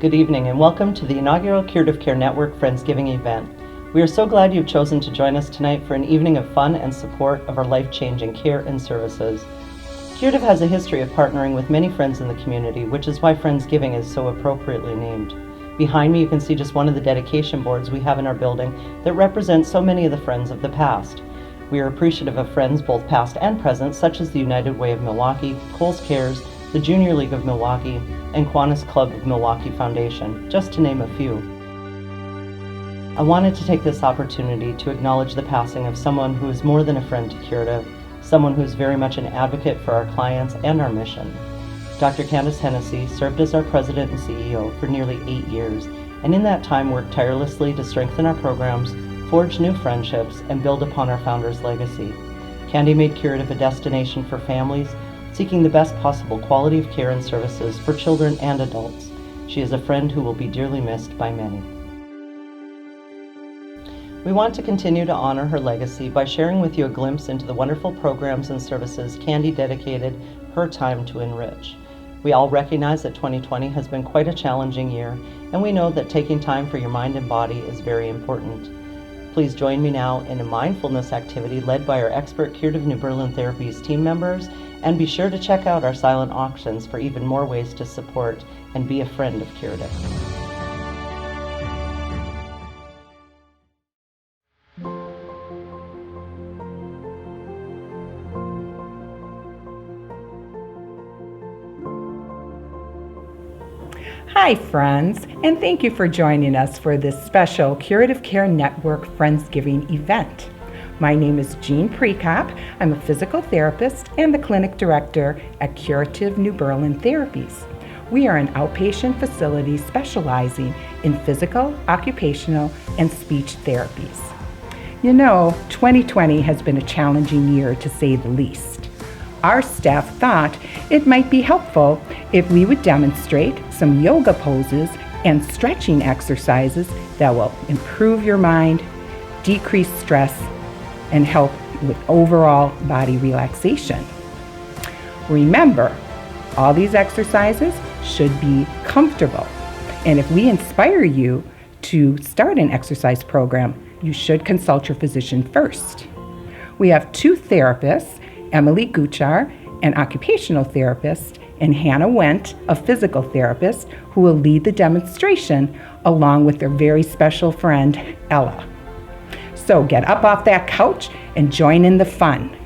Good evening and welcome to the inaugural Curative Care Network FriendsGIVING event. We are so glad you've chosen to join us tonight for an evening of fun and support of our life-changing care and services. Curative has a history of partnering with many friends in the community, which is why FriendsGIVING is so appropriately named. Behind me you can see just one of the dedication boards we have in our building that represents so many of the friends of the past. We are appreciative of friends both past and present, such as the United Way of Milwaukee, Kohl's Cares, the Junior League of Milwaukee, and Kiwanis Club of Milwaukee Foundation, just to name a few. I wanted to take this opportunity to acknowledge the passing of someone who is more than a friend to Curative, someone who is very much an advocate for our clients and our mission. Dr. Candace Hennessy served as our president and CEO for nearly 8 years, and in that time worked tirelessly to strengthen our programs, forge new friendships, and build upon our founder's legacy. Candy made Curative a destination for families seeking the best possible quality of care and services for children and adults. She is a friend who will be dearly missed by many. We want to continue to honor her legacy by sharing with you a glimpse into the wonderful programs and services Candy dedicated her time to enrich. We all recognize that 2020 has been quite a challenging year, and we know that taking time for your mind and body is very important. Please join me now in a mindfulness activity led by our expert Curative New Berlin Therapies team members, and be sure to check out our silent auctions for even more ways to support and be a friend of Curative. Hi friends, and thank you for joining us for this special Curative Care Network FriendsGIVING event. My name is Jean Prekop. I'm a physical therapist and the clinic director at Curative New Berlin Therapies. We are an outpatient facility specializing in physical, occupational, and speech therapies. You know, 2020 has been a challenging year to say the least. Our staff thought it might be helpful if we would demonstrate some yoga poses and stretching exercises that will improve your mind, decrease stress, and help with overall body relaxation. Remember, all these exercises should be comfortable. And if we inspire you to start an exercise program, you should consult your physician first. We have 2 therapists, Emily Guchar, an occupational therapist, and Hannah Wendt, a physical therapist, who will lead the demonstration along with their very special friend, Ella. So get up off that couch and join in the fun.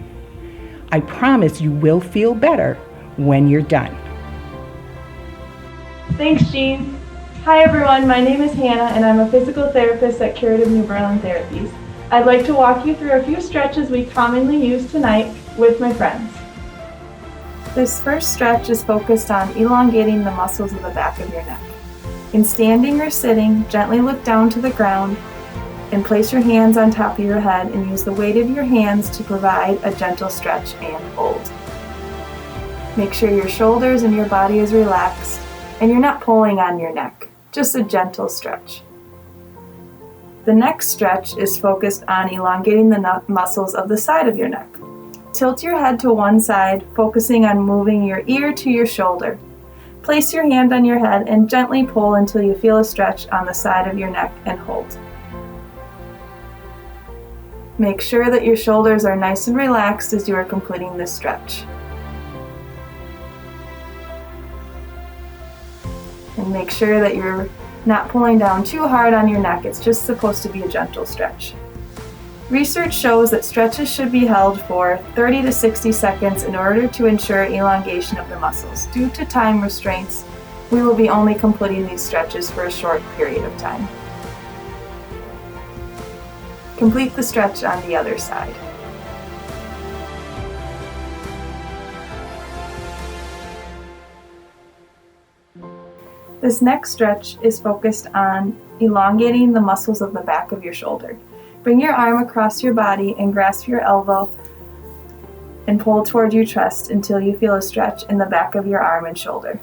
I promise you will feel better when you're done. Thanks, Jean. Hi everyone, my name is Hannah and I'm a physical therapist at Curative New Berlin Therapies. I'd like to walk you through a few stretches we commonly use tonight with my friends. This first stretch is focused on elongating the muscles of the back of your neck. In standing or sitting, gently look down to the ground and place your hands on top of your head and use the weight of your hands to provide a gentle stretch and hold. Make sure your shoulders and your body is relaxed and you're not pulling on your neck, just a gentle stretch. The next stretch is focused on elongating the muscles of the side of your neck. Tilt your head to one side, focusing on moving your ear to your shoulder. Place your hand on your head and gently pull until you feel a stretch on the side of your neck and hold. Make sure that your shoulders are nice and relaxed as you are completing this stretch. And make sure that you're not pulling down too hard on your neck. It's just supposed to be a gentle stretch. Research shows that stretches should be held for 30 to 60 seconds in order to ensure elongation of the muscles. Due to time restraints, we will be only completing these stretches for a short period of time. Complete the stretch on the other side. This next stretch is focused on elongating the muscles of the back of your shoulder. Bring your arm across your body and grasp your elbow and pull toward your chest until you feel a stretch in the back of your arm and shoulder.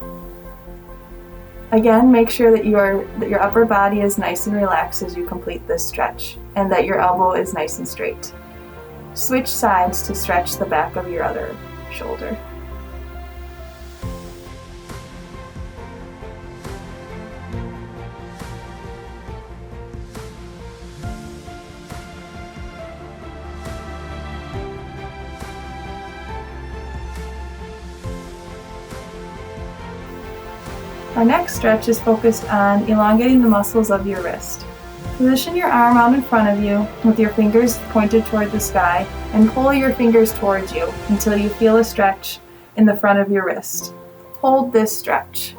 Again, make sure that your upper body is nice and relaxed as you complete this stretch and that your elbow is nice and straight. Switch sides to stretch the back of your other shoulder. Our next stretch is focused on elongating the muscles of your wrist. Position your arm out in front of you with your fingers pointed toward the sky and pull your fingers towards you until you feel a stretch in the front of your wrist. Hold this stretch.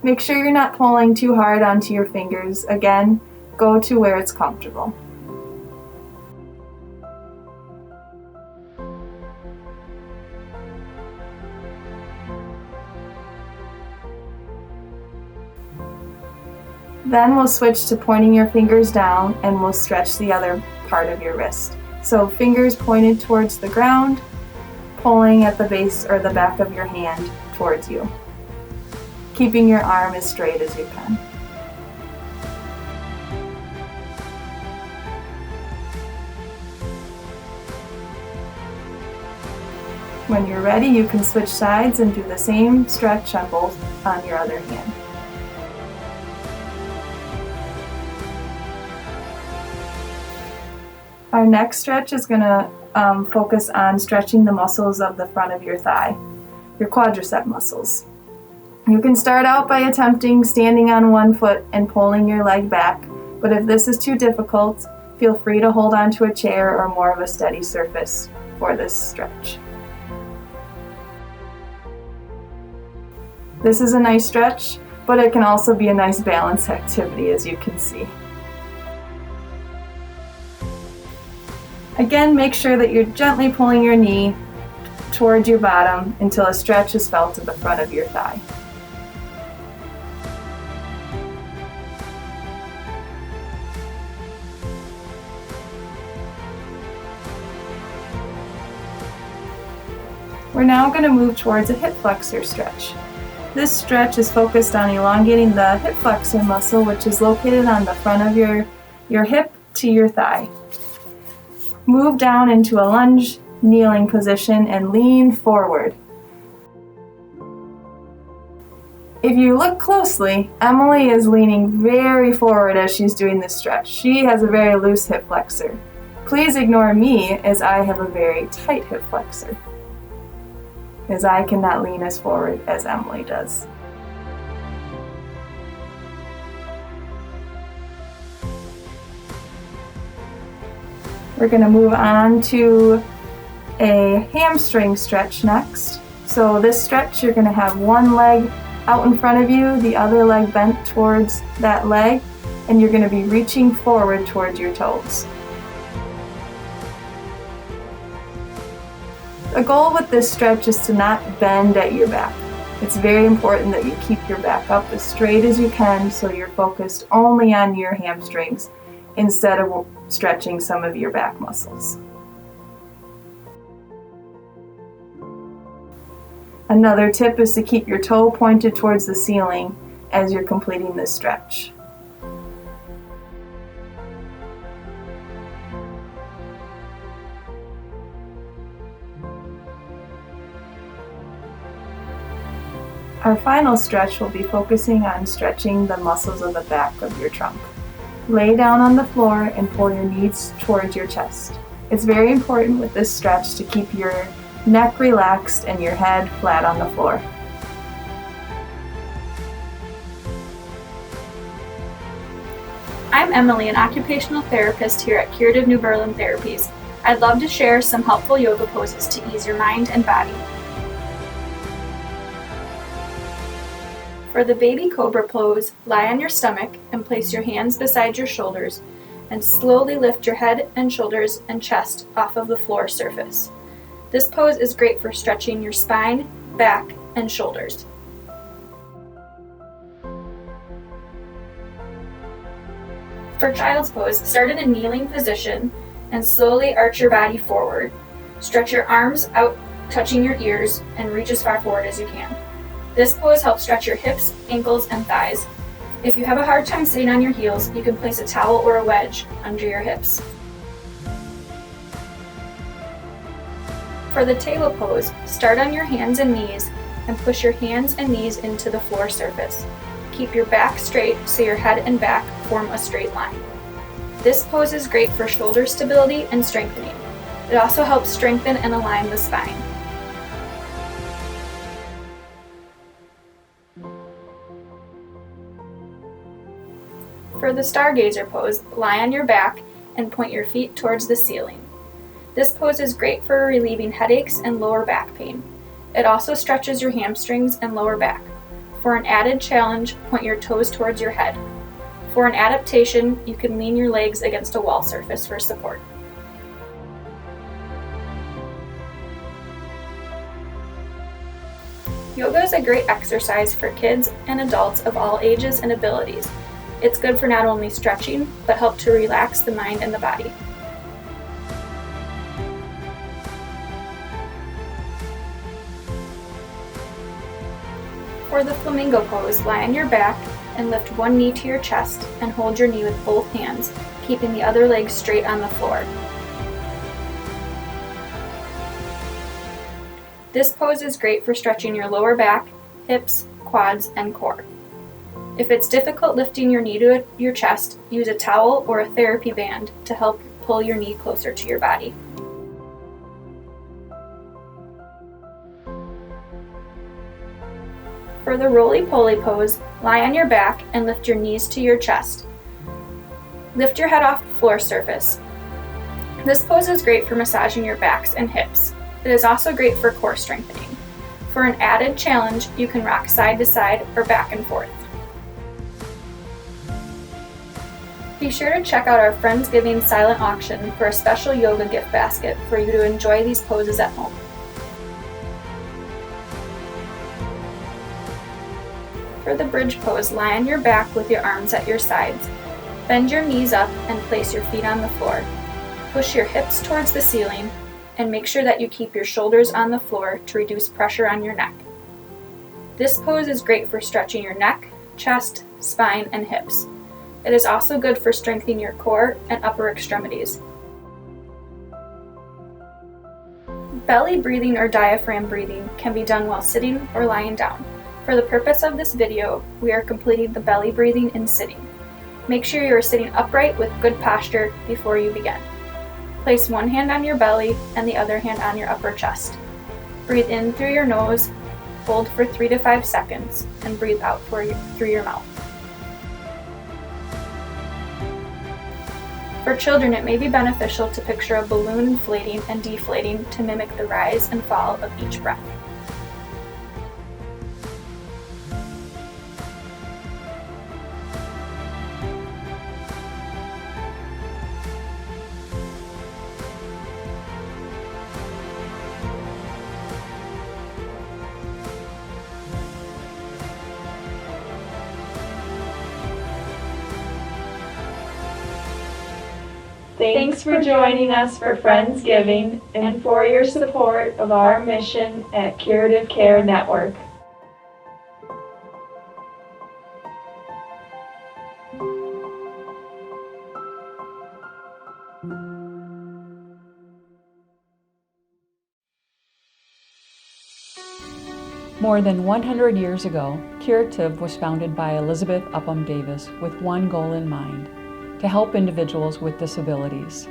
Make sure you're not pulling too hard onto your fingers. Again, go to where it's comfortable. Then we'll switch to pointing your fingers down and we'll stretch the other part of your wrist. So fingers pointed towards the ground, pulling at the base or the back of your hand towards you, keeping your arm as straight as you can. When you're ready, you can switch sides and do the same stretch on your other hand. Our next stretch is going to focus on stretching the muscles of the front of your thigh, your quadricep muscles. You can start out by attempting standing on one foot and pulling your leg back, but if this is too difficult, feel free to hold onto a chair or more of a steady surface for this stretch. This is a nice stretch, but it can also be a nice balance activity, as you can see. Again, make sure that you're gently pulling your knee towards your bottom until a stretch is felt at the front of your thigh. We're now going to move towards a hip flexor stretch. This stretch is focused on elongating the hip flexor muscle, which is located on the front of your hip to your thigh. Move down into a lunge, kneeling position and lean forward. If you look closely, Emily is leaning very forward as she's doing this stretch. She has a very loose hip flexor. Please ignore me as I have a very tight hip flexor, as I cannot lean as forward as Emily does. We're going to move on to a hamstring stretch next. So this stretch, you're going to have one leg out in front of you, the other leg bent towards that leg, and you're going to be reaching forward towards your toes. The goal with this stretch is to not bend at your back. It's very important that you keep your back up as straight as you can so you're focused only on your hamstrings instead of stretching some of your back muscles. Another tip is to keep your toe pointed towards the ceiling as you're completing this stretch. Our final stretch will be focusing on stretching the muscles of the back of your trunk. Lay down on the floor and pull your knees towards your chest. It's very important with this stretch to keep your neck relaxed and your head flat on the floor. I'm Emily, an occupational therapist here at Curative New Berlin Therapies. I'd love to share some helpful yoga poses to ease your mind and body. For the baby cobra pose, lie on your stomach and place your hands beside your shoulders and slowly lift your head and shoulders and chest off of the floor surface. This pose is great for stretching your spine, back, and shoulders. For child's pose, start in a kneeling position and slowly arch your body forward. Stretch your arms out, touching your ears, and reach as far forward as you can. This pose helps stretch your hips, ankles, and thighs. If you have a hard time sitting on your heels, you can place a towel or a wedge under your hips. For the table pose, start on your hands and knees and push your hands and knees into the floor surface. Keep your back straight so your head and back form a straight line. This pose is great for shoulder stability and strengthening. It also helps strengthen and align the spine. For the stargazer pose, lie on your back and point your feet towards the ceiling. This pose is great for relieving headaches and lower back pain. It also stretches your hamstrings and lower back. For an added challenge, point your toes towards your head. For an adaptation, you can lean your legs against a wall surface for support. Yoga is a great exercise for kids and adults of all ages and abilities. It's good for not only stretching, but help to relax the mind and the body. For the flamingo pose, lie on your back and lift one knee to your chest and hold your knee with both hands, keeping the other leg straight on the floor. This pose is great for stretching your lower back, hips, quads, and core. If it's difficult lifting your knee to your chest, use a towel or a therapy band to help pull your knee closer to your body. For the roly-poly pose, lie on your back and lift your knees to your chest. Lift your head off the floor surface. This pose is great for massaging your backs and hips. It is also great for core strengthening. For an added challenge, you can rock side to side or back and forth. Be sure to check out our FriendsGIVIng silent auction for a special yoga gift basket for you to enjoy these poses at home. For the bridge pose, lie on your back with your arms at your sides. Bend your knees up and place your feet on the floor. Push your hips towards the ceiling and make sure that you keep your shoulders on the floor to reduce pressure on your neck. This pose is great for stretching your neck, chest, spine, and hips. It is also good for strengthening your core and upper extremities. Belly breathing or diaphragm breathing can be done while sitting or lying down. For the purpose of this video, we are completing the belly breathing in sitting. Make sure you are sitting upright with good posture before you begin. Place one hand on your belly and the other hand on your upper chest. Breathe in through your nose, hold for 3 to 5 seconds, and breathe out through your mouth. For children, it may be beneficial to picture a balloon inflating and deflating to mimic the rise and fall of each breath. Thanks for joining us for FriendsGIVIng and for your support of our mission at Curative Care Network. More than 100 years ago, Curative was founded by Elizabeth Upham Davis with one goal in mind: to help individuals with disabilities.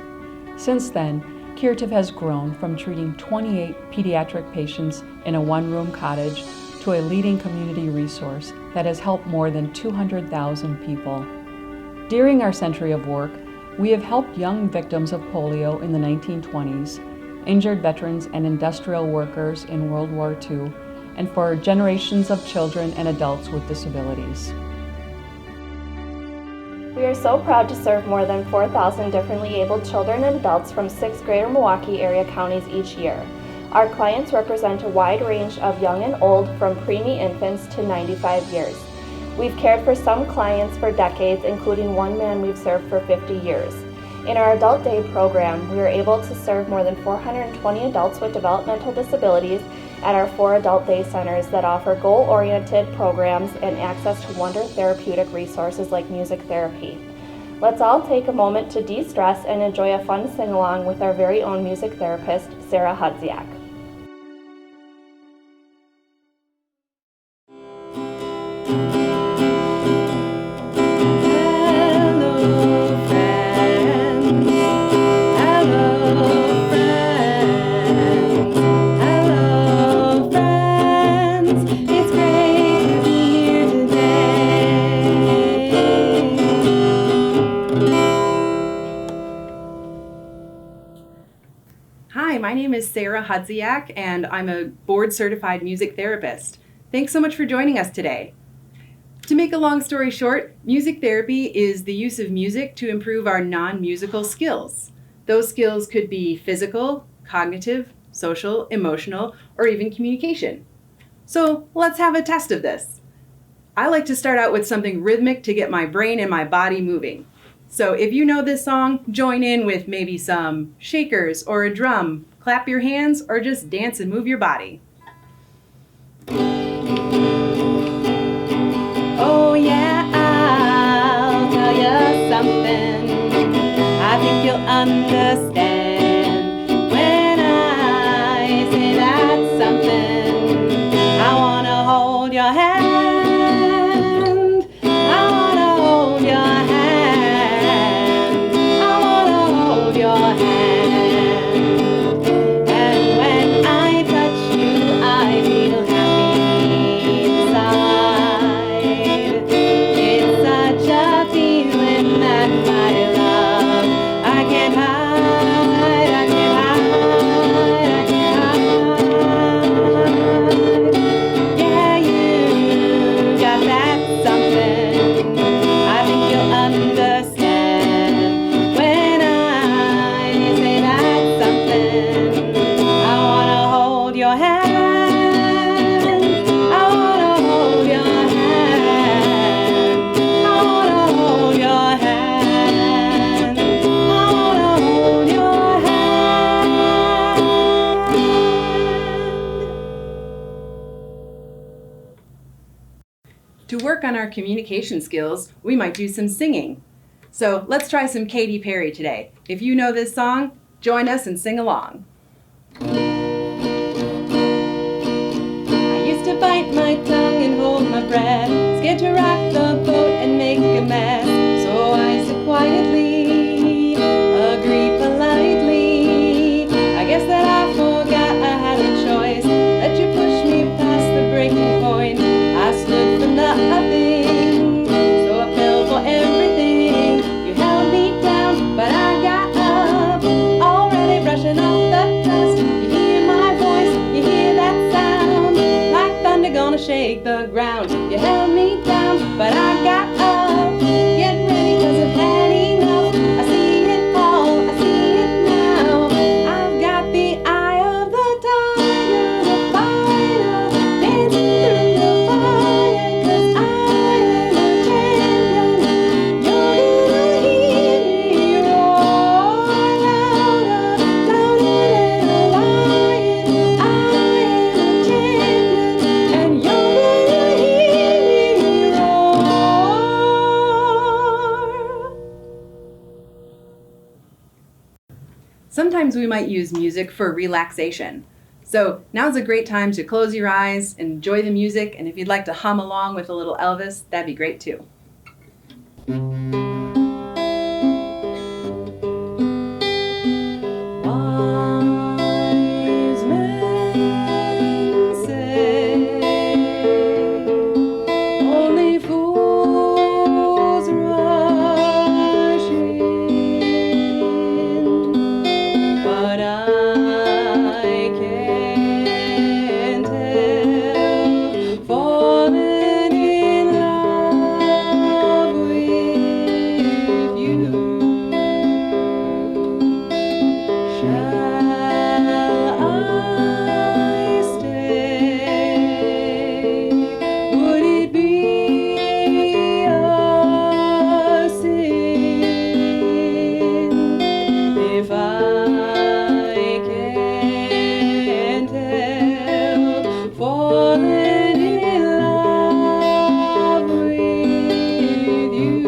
Since then, Curative has grown from treating 28 pediatric patients in a one-room cottage to a leading community resource that has helped more than 200,000 people. During our century of work, we have helped young victims of polio in the 1920s, injured veterans and industrial workers in World War II, and for generations of children and adults with disabilities. We are so proud to serve more than 4,000 differently abled children and adults from 6 greater Milwaukee area counties each year. Our clients represent a wide range of young and old, from preemie infants to 95 years. We've cared for some clients for decades, including one man we've served for 50 years. In our Adult Day program, we are able to serve more than 420 adults with developmental disabilities at our 4 Adult Day centers that offer goal-oriented programs and access to wonder therapeutic resources like music therapy. Let's all take a moment to de-stress and enjoy a fun sing-along with our very own music therapist, Sarah Hudziak. Hi, my name is Sarah Hudziak, and I'm a board-certified music therapist. Thanks so much for joining us today. To make a long story short, music therapy is the use of music to improve our non-musical skills. Those skills could be physical, cognitive, social, emotional, or even communication. So let's have a test of this. I like to start out with something rhythmic to get my brain and my body moving. So if you know this song, join in with maybe some shakers or a drum, clap your hands, or just dance and move your body. Oh yeah, I'll tell you something I think you'll understand when I say that something. I wanna hold your hand. I wanna hold your hand. I wanna hold your hand. And when I touch you, I feel happy inside. It's such a feeling that my love I can't hide, I can't hide, I can't hide. Yeah, you got that something I think you'll understand when I say that something. I wanna hold your hand. I wanna hold your hand. I wanna hold your hand. I wanna hold your hand. To work on our communication skills, we might do some singing. So let's try some Katy Perry today. If you know this song, join us and sing along. I used to bite my tongue and hold my breath, scared to rock the boat and make a mess. So I said quietly, agree politely. I guess that I forgot I had a choice. Let you push me past the breaking point. I stood for nothing, so I fell for everything. You held me down, but I got up, already brushing off the dust. You hear my voice, you hear that sound, like thunder gonna shake the ground. You held me down, but I got up. Get ready, 'cause I've had enough. I see it all, I see it now. I've got the eye of the tiger, the fighter, dancing through the fire, 'cause I am a champion. You're gonna hear me roar louder, louder than a lion. I am a champion, and you're gonna hear me roar. Sometimes we might use music for relaxation. So now's a great time to close your eyes, enjoy the music, and if you'd like to hum along with a little Elvis, that'd be great too. Wise men say only fools rush in, but I can't help falling in love with you. Shall I stay? Would it be a sin if I can't help falling in love with you?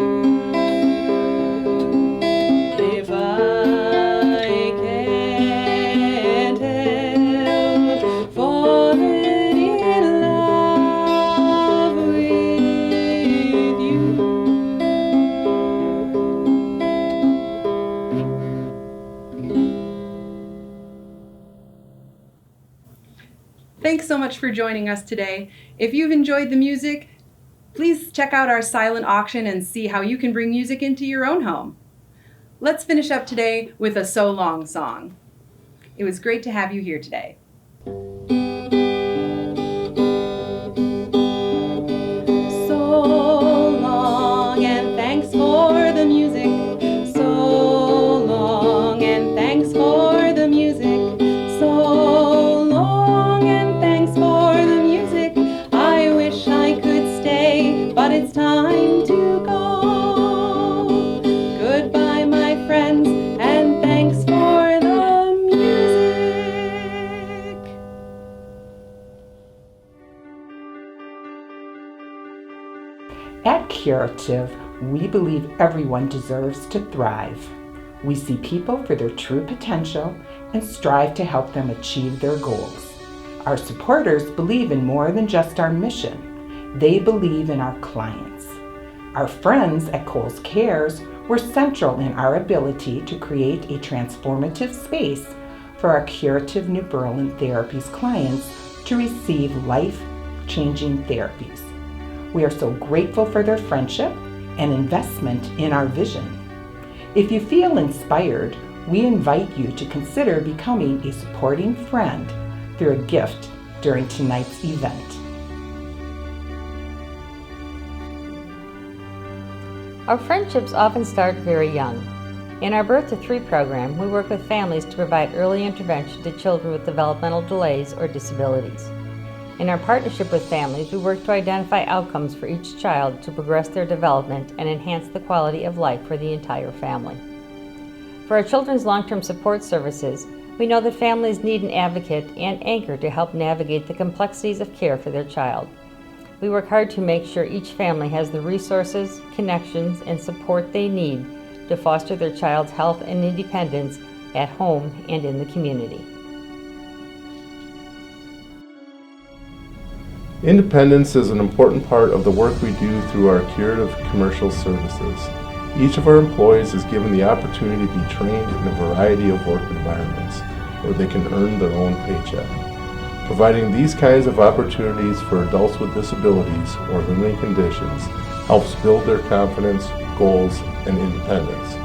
If I can't help falling in love with you. Thanks so much for joining us today. If you've enjoyed the music, please check out our silent auction and see how you can bring music into your own home. Let's finish up today with a So Long song. It was great to have you here today. So long and thanks for the music. So long and thanks for the music. So long and thanks for the music. I wish I could stay, but it's time to go. Goodbye, my friends, and thanks for the music. At Curative, we believe everyone deserves to thrive. We see people for their true potential and strive to help them achieve their goals. Our supporters believe in more than just our mission. They believe in our clients. Our friends at Kohl's Cares were central in our ability to create a transformative space for our Curative New Berlin Therapies clients to receive life-changing therapies. We are so grateful for their friendship and investment in our vision. If you feel inspired, we invite you to consider becoming a supporting friend through a gift during tonight's event. Our friendships often start very young. In our Birth to 3 program, we work with families to provide early intervention to children with developmental delays or disabilities. In our partnership with families, we work to identify outcomes for each child to progress their development and enhance the quality of life for the entire family. For our children's long-term support services, we know that families need an advocate and anchor to help navigate the complexities of care for their child. We work hard to make sure each family has the resources, connections, and support they need to foster their child's health and independence at home and in the community. Independence is an important part of the work we do through our Curative commercial services. Each of our employees is given the opportunity to be trained in a variety of work environments where they can earn their own paycheck. Providing these kinds of opportunities for adults with disabilities or limiting conditions helps build their confidence, goals, and independence.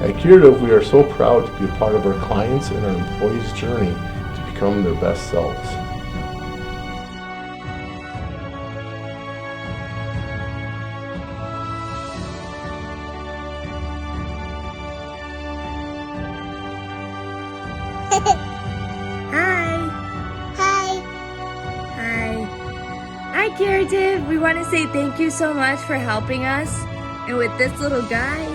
At Curative, we are so proud to be a part of our clients and our employees' journey to become their best selves. Hi, Curative. We want to say thank you so much for helping us. And with this little guy,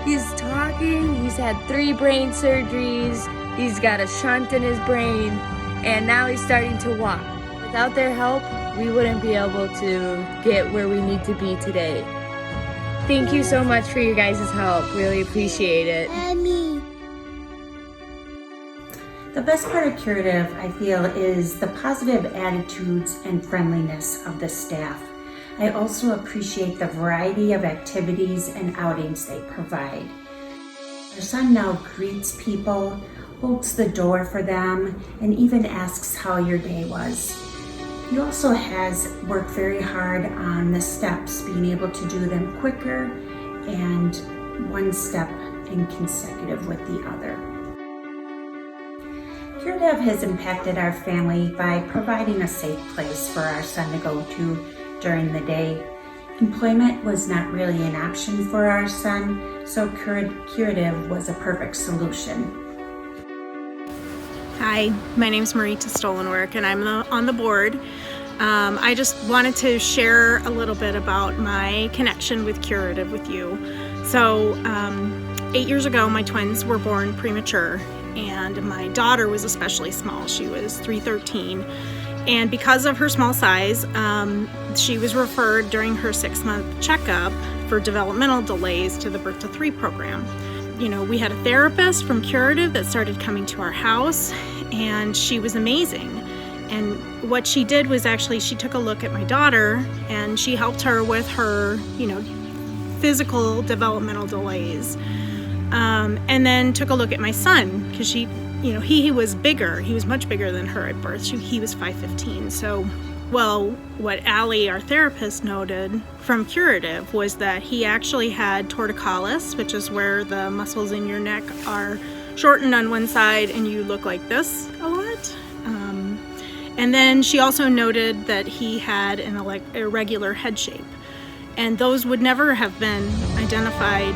he's talking, he's had 3 brain surgeries, he's got a shunt in his brain, and now he's starting to walk. Without their help, we wouldn't be able to get where we need to be today. Thank you so much for your guys' help. Really appreciate it. The best part of Curative, I feel, is the positive attitudes and friendliness of the staff. I also appreciate the variety of activities and outings they provide. Our son now greets people, holds the door for them, and even asks how your day was. He also has worked very hard on the steps, being able to do them quicker and one step in consecutive with the other. Curative has impacted our family by providing a safe place for our son to go to during the day. Employment was not really an option for our son, so Curative was a perfect solution. Hi, my name's Marita Stolenwerk and I'm on the board. I just wanted to share a little bit about my connection with Curative with you. So 8 years ago, my twins were born premature, and my daughter was especially small. She was 313, and because of her small size, she was referred during her 6-month checkup for developmental delays to the Birth to 3 program. You know, we had a therapist from Curative that started coming to our house, and she was amazing. And what she did was actually she took a look at my daughter and she helped her with her, physical developmental delays. And then took a look at my son, because he was bigger. He was much bigger than her at birth. He was 5'15". So, what Allie, our therapist, noted from Curative was that he actually had torticollis, which is where the muscles in your neck are shortened on one side and you look like this a lot. And then she also noted that he had an irregular head shape. And those would never have been identified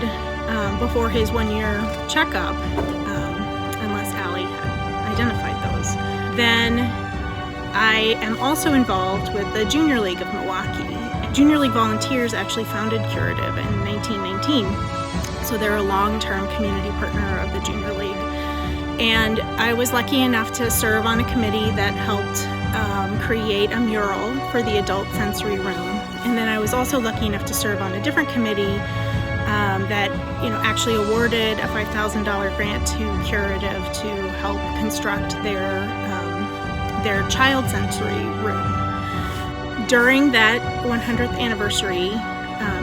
before his 1-year checkup, unless Allie had identified those. Then I am also involved with the Junior League of Milwaukee. Junior League volunteers actually founded Curative in 1919. So they're a long-term community partner of the Junior League. And I was lucky enough to serve on a committee that helped create a mural for the adult sensory room. And then I was also lucky enough to serve on a different committee that actually awarded a $5,000 grant to Curative to help construct their child sensory room. During that 100th anniversary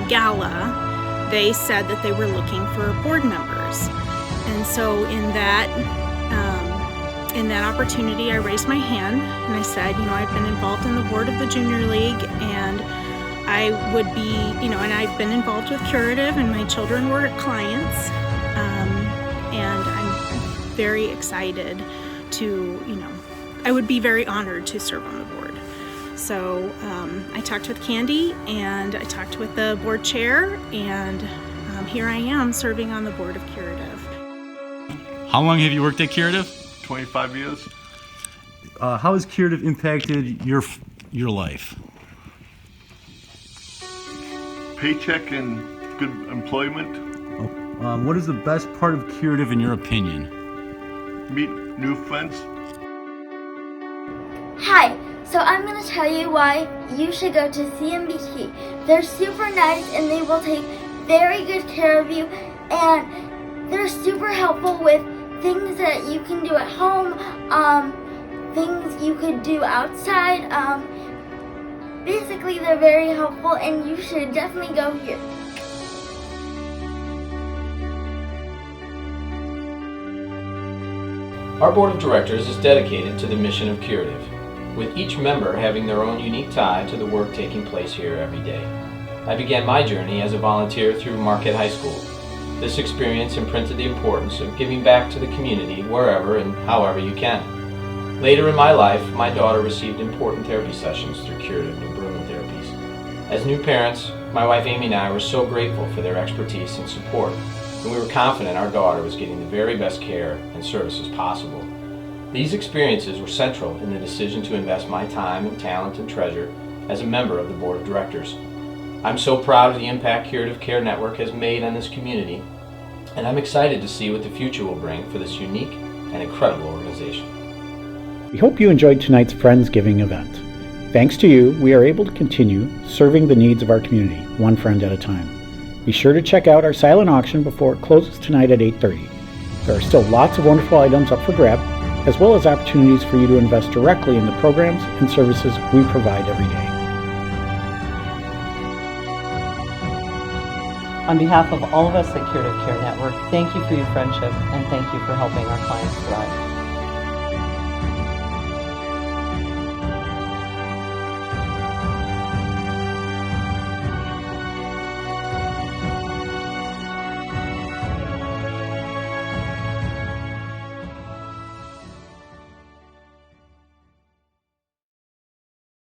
gala, they said that they were looking for board members. And so in that opportunity, I raised my hand and I said, I've been involved in the board of the Junior League, and I would be, and I've been involved with Curative, and my children were clients, and I'm very excited to, I would be very honored to serve on the board. So I talked with Candy and I talked with the board chair, and here I am serving on the board of Curative. How long have you worked at Curative? 25 years. How has Curative impacted your life? Paycheck and good employment. What is the best part of Curative in your opinion? Meet new friends. Hi, so I'm going to tell you why you should go to CMBT. They're super nice and they will take very good care of you, and they're super helpful with things that you can do at home, things you could do outside. Basically, they're very helpful and you should definitely go here. Our board of directors is dedicated to the mission of Curative, with each member having their own unique tie to the work taking place here every day. I began my journey as a volunteer through Marquette High School. This experience imprinted the importance of giving back to the community wherever and however you can. Later in my life, my daughter received important therapy sessions through Curative New Berlin Therapies. As new parents, my wife Amy and I were so grateful for their expertise and support, and we were confident our daughter was getting the very best care and services possible. These experiences were central in the decision to invest my time and talent and treasure as a member of the board of directors. I'm so proud of the impact Curative Care Network has made on this community, and I'm excited to see what the future will bring for this unique and incredible organization. We hope you enjoyed tonight's FriendsGIVING event. Thanks to you, we are able to continue serving the needs of our community, one friend at a time. Be sure to check out our silent auction before it closes tonight at 8:30. There are still lots of wonderful items up for grab, as well as opportunities for you to invest directly in the programs and services we provide every day. On behalf of all of us at Curative Care Network, thank you for your friendship and thank you for helping our clients thrive.